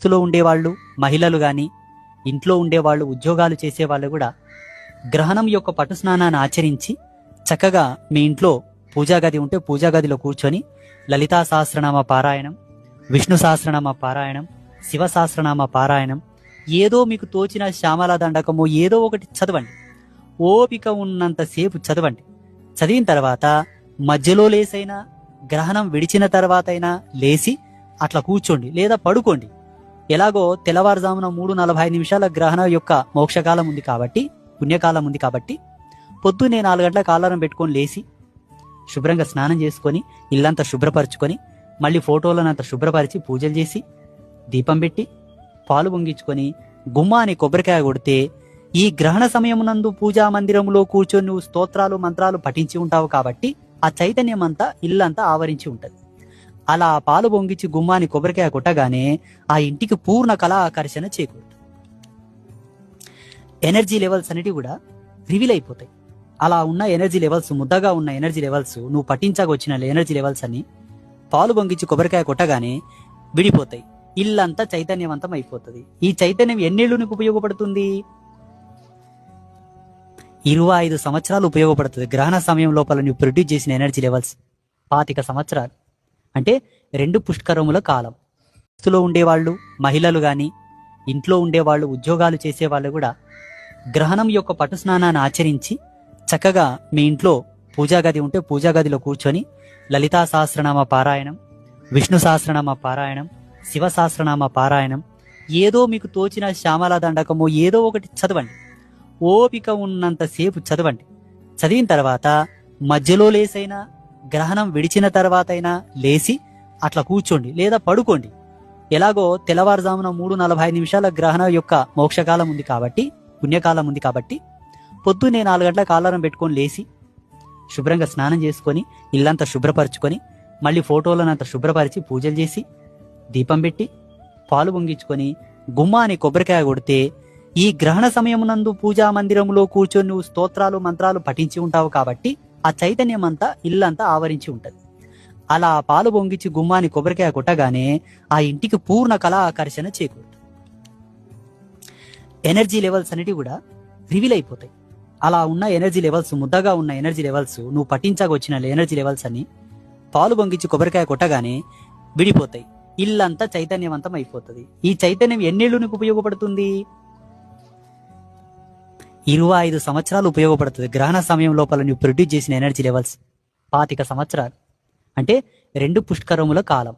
స్థితిలో ఉండేవాళ్ళు, మహిళలు కానీ, ఇంట్లో ఉండేవాళ్ళు, ఉద్యోగాలు చేసేవాళ్ళు కూడా గ్రహణం యొక్క పటు స్నానాన్ని ఆచరించి చక్కగా మీ ఇంట్లో పూజా గది ఉంటే పూజా గదిలో కూర్చొని లలితా సహస్రనామ పారాయణం, విష్ణు సహస్రనామ పారాయణం, శివ సహస్రనామ పారాయణం, ఏదో మీకు తోచిన శ్యామల దండకము ఏదో ఒకటి చదవండి. ఓపిక ఉన్నంతసేపు చదవండి. చదివిన తర్వాత మధ్యలో లేసైనా, గ్రహణం విడిచిన తర్వాత అయినా లేచి అట్లా కూర్చోండి లేదా పడుకోండి. ఎలాగో తెల్లవారుజామున 3:45 గ్రహణం యొక్క మోక్షకాలం ఉంది కాబట్టి, పుణ్యకాలం ఉంది కాబట్టి, పొద్దున్నే 4 గంటలకు అలారం పెట్టుకొని లేచి శుభ్రంగా స్నానం చేసుకొని ఇల్లంతా శుభ్రపరచుకొని మళ్ళీ ఫోటోలనంతా శుభ్రపరిచి పూజలు చేసి దీపం పెట్టి పాలు పొంగించుకొని గుమ్మాని కొబ్బరికాయ కొడితే ఈ గ్రహణ సమయమునందు పూజా మందిరంలో కూర్చొని నువ్వు స్తోత్రాలు మంత్రాలు పఠించి ఉంటావు కాబట్టి ఆ చైతన్యం అంతా ఇల్లంతా ఆవరించి ఉంటది. అలా పాలు పొంగించి గుమ్మాని కొబ్బరికాయ కొట్టగానే ఆ ఇంటికి పూర్ణ కళా ఆకర్షణ చేకూరుతుంది. ఎనర్జీ లెవెల్స్ అనేవి కూడా రివీల్ అయిపోతాయి. అలా ఉన్న ఎనర్జీ లెవెల్స్, ముద్దగా ఉన్న ఎనర్జీ లెవెల్స్, నువ్వు పట్టించగా వచ్చిన ఎనర్జీ లెవెల్స్ అన్ని పాలు పొంగించి కొబ్బరికాయ కొట్టగానే విడిపోతాయి. ఇల్లంతా చైతన్యవంతం అయిపోతుంది. ఈ చైతన్యం ఎన్నేళ్ళు నీకు ఉపయోగపడుతుంది? 25 సంవత్సరాలు ఉపయోగపడుతుంది. గ్రహణ సమయం లోపల నువ్వు ప్రొడ్యూస్ చేసిన ఎనర్జీ లెవెల్స్ 25 సంవత్సరాలు అంటే 2 పుష్కరముల కాలం. స్థితిలో ఉండేవాళ్ళు, మహిళలు కానీ, ఇంట్లో ఉండేవాళ్ళు, ఉద్యోగాలు చేసేవాళ్ళు కూడా గ్రహణం యొక్క పటు స్నానాన్ని ఆచరించి చక్కగా మీ ఇంట్లో పూజా గది ఉంటే పూజా గదిలో కూర్చొని లలితా సహస్రనామ పారాయణం, విష్ణు సహస్రనామ పారాయణం, శివ సహస్రనామ పారాయణం, ఏదో మీకు తోచిన శ్యామల దండకము ఏదో ఒకటి చదవండి. ఓపిక ఉన్నంతసేపు చదవండి. చదివిన తర్వాత మధ్యలో లేసైనా, గ్రహణం విడిచిన తర్వాత అయినా లేచి అట్లా కూర్చోండి లేదా పడుకోండి. ఎలాగో తెల్లవారుజామున 3:45 గ్రహణం యొక్క మోక్షకాలం ఉంది కాబట్టి, పుణ్యకాలం ఉంది కాబట్టి, పొద్దున్నే 4 గంటలకు అలారం పెట్టుకొని లేచి శుభ్రంగా స్నానం చేసుకొని ఇల్లంతా శుభ్రపరచుకొని మళ్ళీ ఫోటోలనంతా శుభ్రపరిచి పూజలు చేసి దీపం పెట్టి పాలు పొంగించుకొని గుమ్మాని కొబ్బరికాయ కొడితే ఈ గ్రహణ సమయమునందు పూజా మందిరంలో కూర్చొని నువ్వు స్తోత్రాలు మంత్రాలు పఠించి ఉంటావు కాబట్టి ఆ చైతన్యం అంతా ఇల్లంతా ఆవరించి ఉంటది. అలా పాలు పొంగించి గుమ్మాని కొబ్బరికాయ కొట్టగానే ఆ ఇంటికి పూర్ణ కళా ఆకర్షణ చేకూరుతుంది. ఎనర్జీ లెవెల్స్ అనేవి కూడా రివీల్ అయిపోతాయి. అలా ఉన్న ఎనర్జీ లెవెల్స్, ముద్దగా ఉన్న ఎనర్జీ లెవెల్స్, నువ్వు పట్టించగా వచ్చిన ఎనర్జీ లెవెల్స్ అన్ని పాలు పొంగించి కొబ్బరికాయ కొట్టగానే విడిపోతాయి. ఇల్లంతా చైతన్యవంతం అయిపోతుంది. ఈ చైతన్యం ఎన్నేళ్ళు నీకు ఉపయోగపడుతుంది? 25 సంవత్సరాలు ఉపయోగపడుతుంది. గ్రహణ సమయం లోపల నువ్వు ప్రొడ్యూస్ చేసిన ఎనర్జీ లెవెల్స్ 25 సంవత్సరాలు అంటే 2 పుష్కరముల కాలం.